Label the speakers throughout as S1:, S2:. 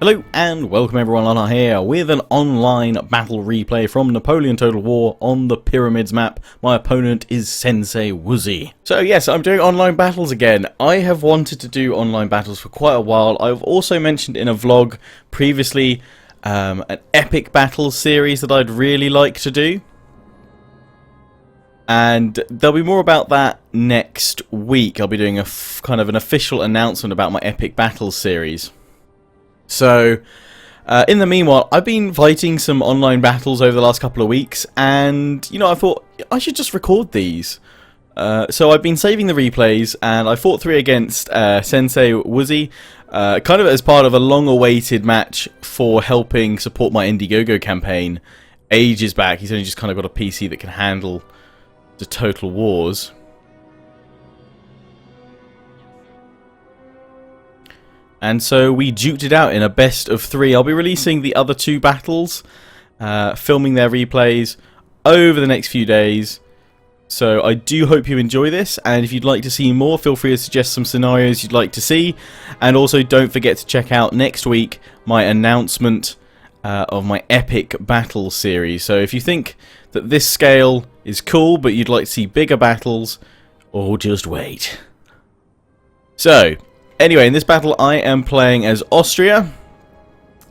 S1: Hello and welcome everyone, Lana here with an online battle replay from Napoleon Total War on the Pyramids map. My opponent is Sensei Wuzi. So yes, I'm doing online battles again. I have wanted to do online battles for quite a while. I've also mentioned in a vlog previously an epic battle series that I'd really like to do. And there'll be more about that next week. I'll be doing a kind of an official announcement about my epic battles series. So, in the meanwhile, I've been fighting some online battles over the last couple of weeks, and, you know, I thought I should just record these. So I've been saving the replays, and I fought 3 against Sensei Wuzi, kind of as part of a long-awaited match for helping support my Indiegogo campaign ages back. He's only just kind of got a PC that can handle the Total Wars. And so we duked it out in a best of 3. I'll be releasing the other 2 battles, filming their replays over the next few days. So I do hope you enjoy this, and if you'd like to see more, feel free to suggest some scenarios you'd like to see. And also don't forget to check out next week my announcement of my epic battle series. So if you think that this scale is cool, but you'd like to see bigger battles, or just wait. So anyway, in this battle I am playing as Austria.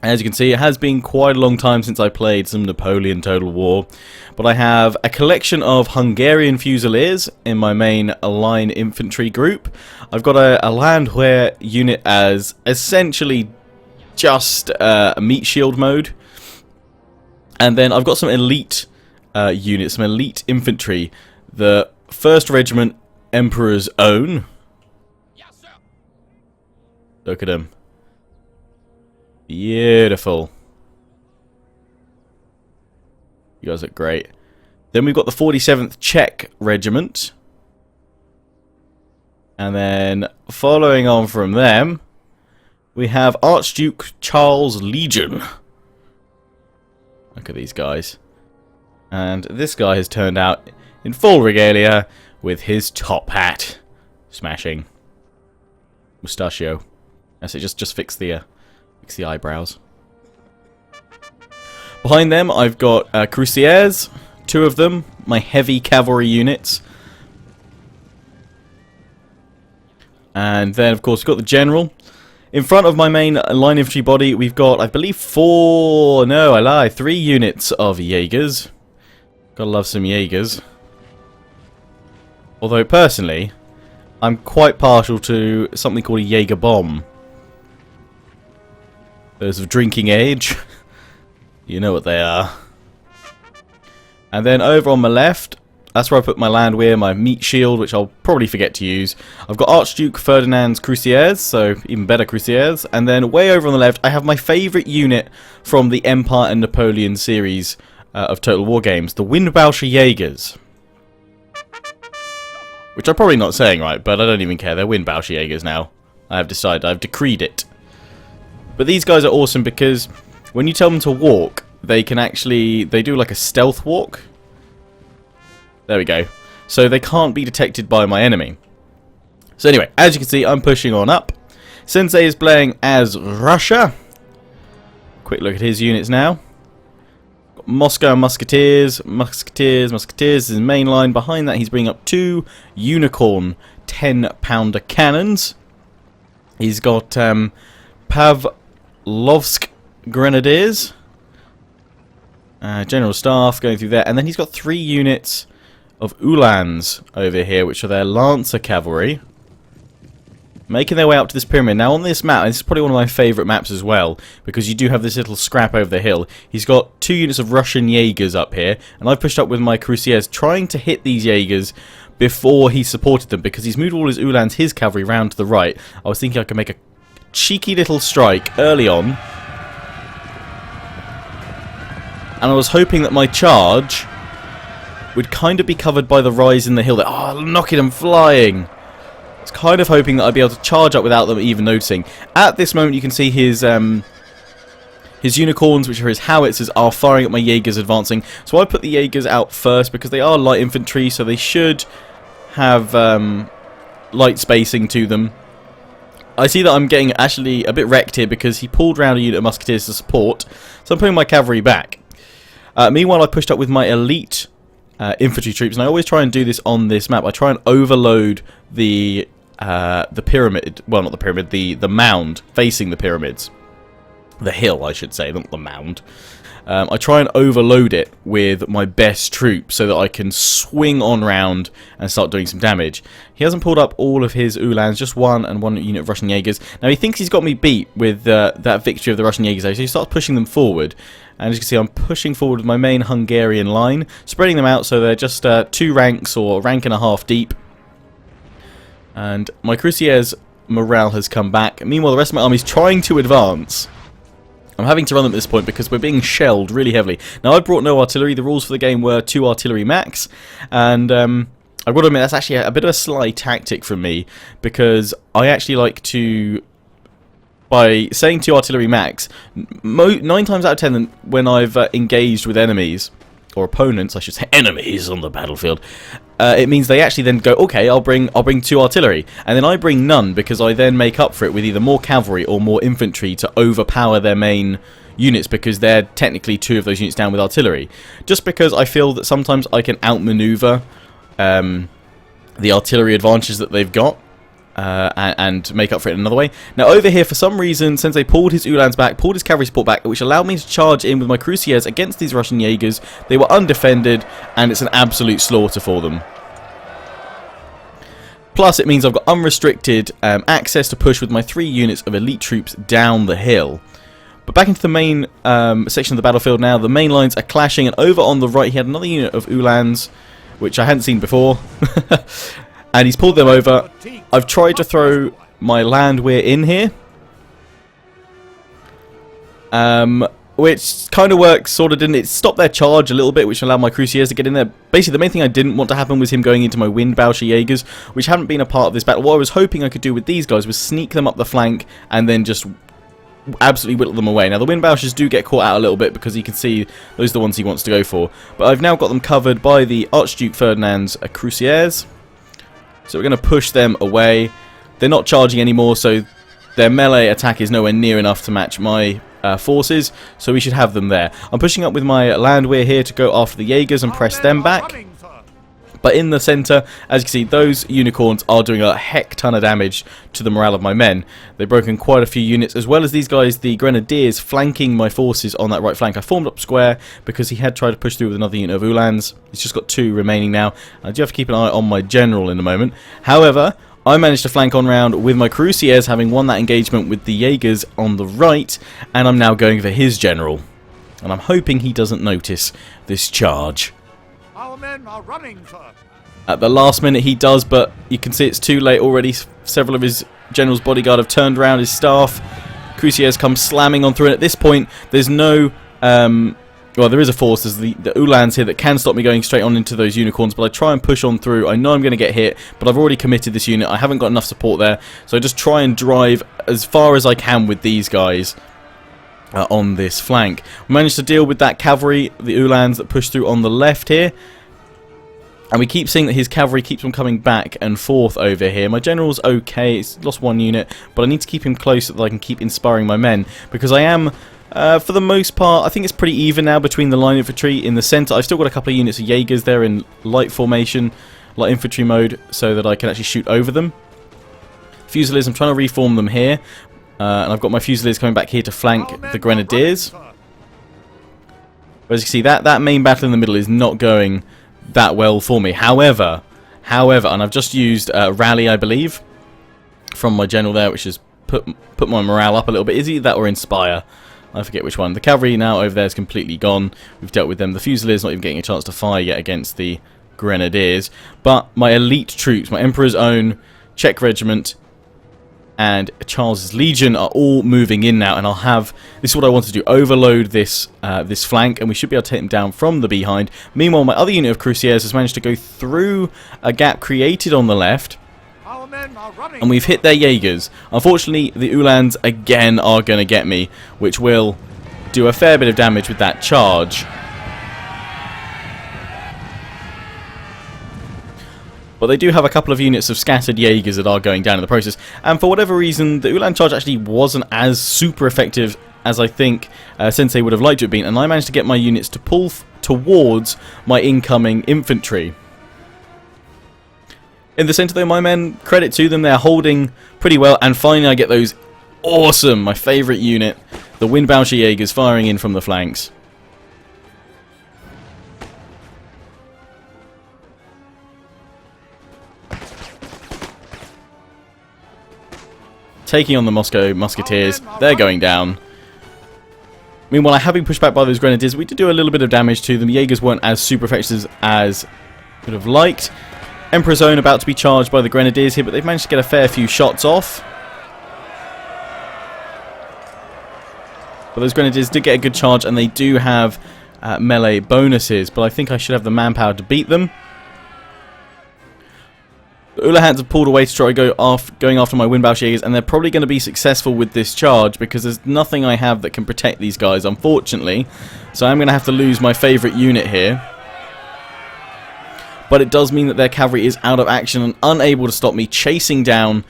S1: As you can see, it has been quite a long time since I played some Napoleon Total War. But I have a collection of Hungarian Fusiliers in my main line infantry group. I've got a Landwehr unit as essentially just a meat shield mode. And then I've got some elite units, some elite infantry. The 1st Regiment Emperor's Own. Look at him. Beautiful. You guys look great. Then we've got the 47th Czech Regiment. And then following on from them, we have Archduke Charles Legion. Look at these guys. And this guy has turned out in full regalia with his top hat. Smashing. Mustachio. Yes, it just fix the eyebrows. Behind them, I've got Cuirassiers, 2 of them, my heavy cavalry units. And then, of course, we've got the general. In front of my main line infantry body, we've got, I believe, 3 units of Jaegers. Gotta love some Jaegers. Although, personally, I'm quite partial to something called a Jaeger bomb. Those of drinking age, you know what they are. And then over on my left, that's where I put my Landwehr, my meat shield, which I'll probably forget to use. I've got Archduke Ferdinand's Cuirassiers, so even better Cuirassiers. And then way over on the left, I have my favourite unit from the Empire and Napoleon series of Total War games, the Windbauscher Jaegers. Which I'm probably not saying right, but I don't even care. They're Windbauscher Jaegers now. I have decided, I've decreed it. But these guys are awesome because when you tell them to walk, they can actually, they do like a stealth walk. There we go. So they can't be detected by my enemy. So anyway, as you can see, I'm pushing on up. Sensei is playing as Russia. Quick look at his units now. Got Moscow Musketeers, Musketeers is his main line. Behind that, he's bringing up 2 Unicorn 10-pounder cannons. He's got Pavlovsk Grenadiers, General Staff going through there, and then he's got 3 units of Uhlans over here, which are their Lancer Cavalry, making their way up to this pyramid. Now on this map, and this is probably one of my favourite maps as well, because you do have this little scrap over the hill, he's got 2 units of Russian Jaegers up here, and I've pushed up with my Cuirassiers, trying to hit these Jaegers before he supported them, because he's moved all his Uhlans, his cavalry, round to the right. I was thinking I could make a cheeky little strike early on, and I was hoping that my charge would kind of be covered by the rise in the hill. Oh, knocking them flying. I was kind of hoping that I'd be able to charge up without them even noticing. At this moment, you can see his unicorns, which are his howitzers, are firing at my Jaegers advancing. So I put the Jaegers out first because they are light infantry, so they should have light spacing to them. I see that I'm getting actually a bit wrecked here because he pulled round a unit of musketeers to support, so I'm putting my cavalry back. Meanwhile, I pushed up with my elite infantry troops, and I always try and do this on this map. I try and overload the pyramid, well, not the pyramid, the mound facing the pyramids. The hill, I should say, not the mound. I try and overload it with my best troops so that I can swing on round and start doing some damage. He hasn't pulled up all of his Uhlans, just one and one unit of Russian Jaegers. Now he thinks he's got me beat with that victory of the Russian Jaegers, so he starts pushing them forward. And as you can see, I'm pushing forward with my main Hungarian line, spreading them out so they're just 2 ranks or a rank and a half deep. And my Cuirassiers' morale has come back. Meanwhile, the rest of my army is trying to advance. I'm having to run them at this point because we're being shelled really heavily. Now, I brought no artillery. The rules for the game were 2 artillery max. And I've got to admit, that's actually a bit of a sly tactic from me, because I actually like to, by saying 2 artillery max, 9 times out of 10 when I've engaged with enemies, or opponents, I should say, enemies on the battlefield, it means they actually then go, okay, I'll bring 2 artillery, and then I bring none because I then make up for it with either more cavalry or more infantry to overpower their main units, because they're technically 2 of those units down with artillery. Just because I feel that sometimes I can outmaneuver the artillery advantages that they've got. And make up for it in another way. Now over here, for some reason, Sensei pulled his Uhlans back, pulled his cavalry support back, which allowed me to charge in with my Cuirassiers against these Russian Jaegers. They were undefended, and it's an absolute slaughter for them. Plus, it means I've got unrestricted access to push with my 3 units of elite troops down the hill. But back into the main section of the battlefield now. The main lines are clashing, and over on the right he had another unit of Uhlans, which I hadn't seen before. And he's pulled them over. I've tried to throw my Landwehr in here, which kind of works, sort of didn't. It stopped their charge a little bit, which allowed my Cuirassiers to get in there. Basically, the main thing I didn't want to happen was him going into my Windbauscher Jaegers, which hadn't been a part of this battle. What I was hoping I could do with these guys was sneak them up the flank and then just absolutely whittle them away. Now, the Windbauschers do get caught out a little bit because you can see those are the ones he wants to go for. But I've now got them covered by the Archduke Ferdinand's Cuirassiers. So we're going to push them away. They're not charging anymore, so their melee attack is nowhere near enough to match my forces, so we should have them there. I'm pushing up with my Landwehr here to go after the Jaegers and press them back. But in the centre, as you can see, those unicorns are doing a heck ton of damage to the morale of my men. They've broken quite a few units, as well as these guys, the Grenadiers, flanking my forces on that right flank. I formed up square because he had tried to push through with another unit of Uhlans. He's just got 2 remaining now. I do have to keep an eye on my general in a moment. However, I managed to flank on round with my Cuirassiers, having won that engagement with the Jaegers on the right, and I'm now going for his general. And I'm hoping he doesn't notice this charge.
S2: Our men are running, sir.
S1: At the last minute he does, but you can see it's too late already. Several of his general's bodyguard have turned around his staff. Cuirassiers come slamming on through, and at this point there's no... well, there is a force. There's the Uhlans here that can stop me going straight on into those unicorns, but I try and push on through. I know I'm going to get hit, but I've already committed this unit. I haven't got enough support there, so I just try and drive as far as I can with these guys on this flank. We managed to deal with that cavalry, the Uhlans that push through on the left here. And we keep seeing that his cavalry keeps on coming back and forth over here. My general's okay, he's lost 1 unit, but I need to keep him close so that I can keep inspiring my men. Because I am, for the most part, I think it's pretty even now between the line infantry in the centre. I've still got a couple of units of Jaegers there in light formation, light infantry mode, so that I can actually shoot over them. Fusiliers, I'm trying to reform them here. And I've got my Fusiliers coming back here to flank the Grenadiers. But as you can see, that main battle in the middle is not going that well for me. However, and I've just used Rally, I believe, from my general there, which has put my morale up a little bit. Is either that or Inspire? I forget which one. The cavalry now over there is completely gone. We've dealt with them. The Fusiliers not even getting a chance to fire yet against the Grenadiers. But my elite troops, my Emperor's Own, Czech Regiment, and Charles's Legion are all moving in now, and I'll have, this is what I want to do, overload this this flank, and we should be able to take them down from the behind. Meanwhile, my other unit of Cuirassiers has managed to go through a gap created on the left, and we've hit their Jaegers. Unfortunately, the Uhlans again are going to get me, which will do a fair bit of damage with that charge. But they do have a couple of units of scattered Jaegers that are going down in the process. And for whatever reason, the Ulan charge actually wasn't as super effective as I think Sensei would have liked to have been. And I managed to get my units to pull towards my incoming infantry. In the centre though, my men, credit to them, they're holding pretty well. And finally I get those awesome, my favourite unit, the Windbauscher Jaegers firing in from the flanks. Taking on the Moscow Musketeers, they're going down. Meanwhile, I have been pushed back by those Grenadiers. We did do a little bit of damage to them. The Jaegers weren't as super effective as I would have liked. Emperor's Own about to be charged by the Grenadiers here, but they've managed to get a fair few shots off. But those Grenadiers did get a good charge, and they do have melee bonuses, but I think I should have the manpower to beat them. The Uhlans have pulled away to try going after my Windbauscher Jaegers, and they're probably going to be successful with this charge because there's nothing I have that can protect these guys, unfortunately. So I'm going to have to lose my favourite unit here. But it does mean that their cavalry is out of action and unable to stop me chasing down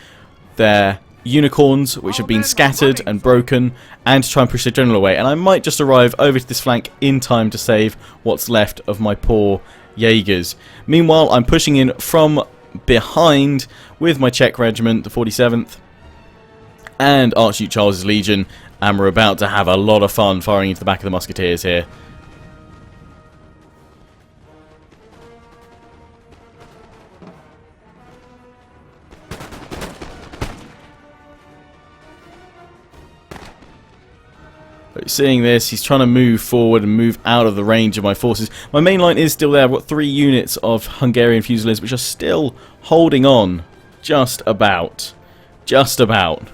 S1: their unicorns, which have been scattered and broken, and to try and push the general away. And I might just arrive over to this flank in time to save what's left of my poor Jaegers. Meanwhile, I'm pushing in from behind with my Czech regiment, the 47th, and Archduke Charles' Legion, and we're about to have a lot of fun firing into the back of the Musketeers here. But seeing this, he's trying to move forward and move out of the range of my forces. My main line is still there. I've got 3 units of Hungarian Fusiliers, which are still holding on. Just about. Just about.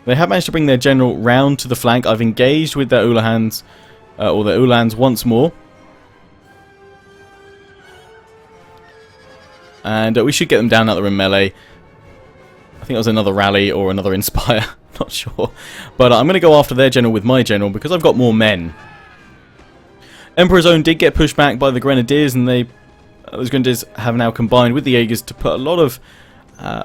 S1: They have managed to bring their general round to the flank. I've engaged with their Uhlans, or their Uhlans once more. And we should get them down out there in melee. I think that was another rally or another inspire. Not sure. But I'm going to go after their general with my general because I've got more men. Emperor's Own did get pushed back by the Grenadiers, and those Grenadiers have now combined with the Jaegers to put a lot of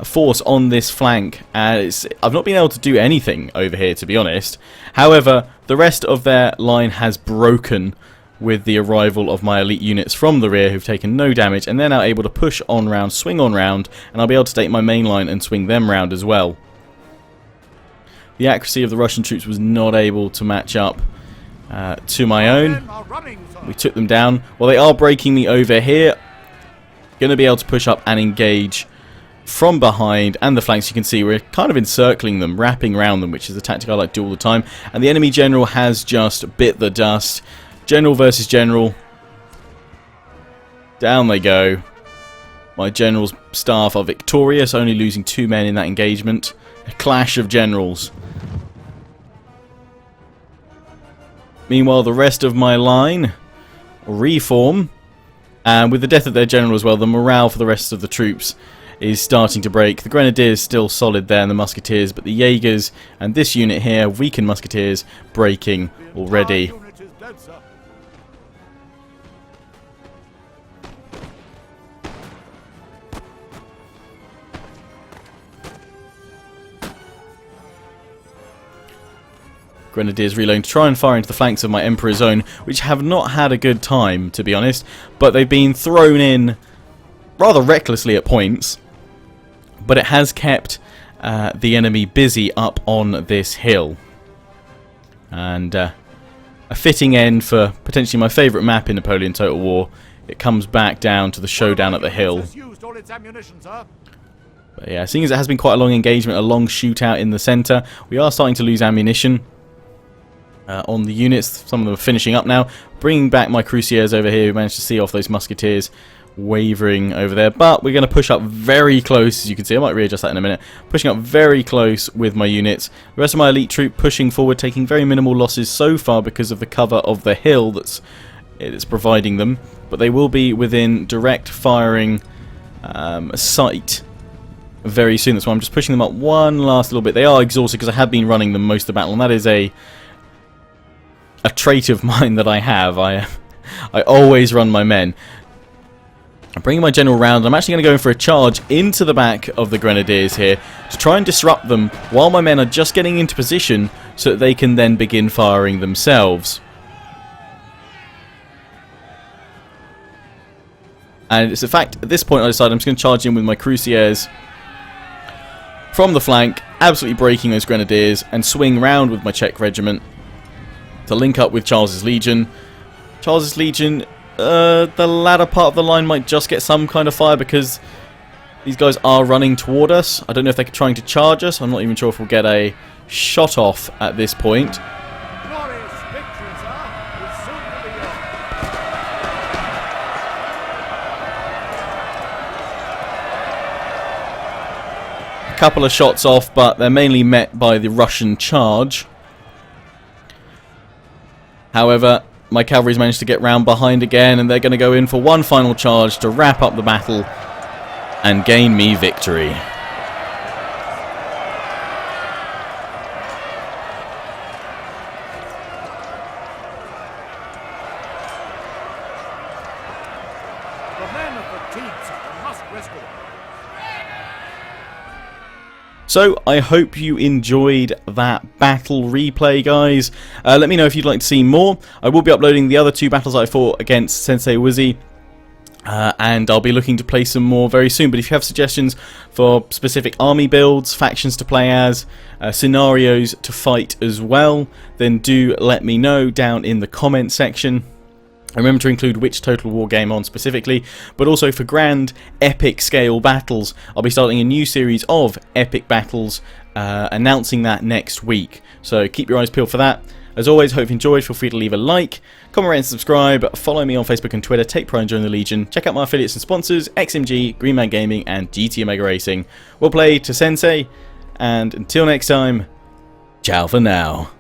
S1: force on this flank. I've not been able to do anything over here, to be honest. However, the rest of their line has broken with the arrival of my elite units from the rear who've taken no damage, and they're now able to push on round, swing on round, and I'll be able to take my main line and swing them round as well. The accuracy of the Russian troops was not able to match up to my own. We took them down. Well, they are breaking me over here. Going to be able to push up and engage from behind and the flanks. You can see we're kind of encircling them, wrapping around them, which is a tactic I like to do all the time. And the enemy general has just bit the dust. General versus general. Down they go. My general's staff are victorious, only losing 2 men in that engagement. A clash of generals. Meanwhile, the rest of my line reform, and with the death of their general as well, the morale for the rest of the troops is starting to break. The Grenadiers still solid there, and the Musketeers, but the Jaegers and this unit here, weakened Musketeers, breaking already. Grenadiers reloading to try and fire into the flanks of my Emperor's Own, which have not had a good time, to be honest, but they've been thrown in rather recklessly at points, but it has kept the enemy busy up on this hill. And a fitting end for potentially my favourite map in Napoleon Total War. It comes back down to the showdown at the hill. But yeah, seeing as it has been quite a long engagement, a long shootout in the centre, we are starting to lose ammunition on the units. Some of them are finishing up now. Bringing back my Crusaders over here who managed to see off those Musketeers wavering over there. But we're going to push up very close, as you can see. I might readjust that in a minute. Pushing up very close with my units. The rest of my elite troop pushing forward, taking very minimal losses so far because of the cover of the hill that's providing them. But they will be within direct firing sight very soon. That's why I'm just pushing them up one last little bit. They are exhausted because I have been running them most of the battle, and that is a trait of mine that I have. I always run my men. I'm bringing my general round. I'm actually going to go in for a charge into the back of the grenadiers here to try and disrupt them while my men are just getting into position so that they can then begin firing themselves. And it's a fact, at this point I decided I'm just going to charge in with my Cruciers from the flank, absolutely breaking those grenadiers, and swing round with my Czech regiment to link up with Charles's Legion. Charles's Legion, the latter part of the line might just get some kind of fire because these guys are running toward us. I don't know if they're trying to charge us. I'm not even sure if we'll get a shot off at this point.
S2: Glorious victory, sir. Will soon be yours.
S1: A couple of shots off, but they're mainly met by the Russian charge. However, my cavalry's managed to get round behind again, and they're going to go in for one final charge to wrap up the battle and gain me victory.
S2: The men are fatigued, sir, and must rest a while.
S1: So, I hope you enjoyed that battle replay, guys. Let me know if you'd like to see more. I will be uploading the other two battles I fought against Sensei Wuzi, and I'll be looking to play some more very soon. But if you have suggestions for specific army builds, factions to play as, scenarios to fight as well, then do let me know down in the comment section. Remember to include which Total War game on specifically, but also for grand epic scale battles. I'll be starting a new series of epic battles, announcing that next week. So keep your eyes peeled for that. As always, hope you enjoyed. Feel free to leave a like, comment, rate and subscribe. Follow me on Facebook and Twitter. Take pride in joining the Legion. Check out my affiliates and sponsors, XMG, Greenman Gaming and GT Omega Racing. We'll play to Sensei, and until next time, ciao for now.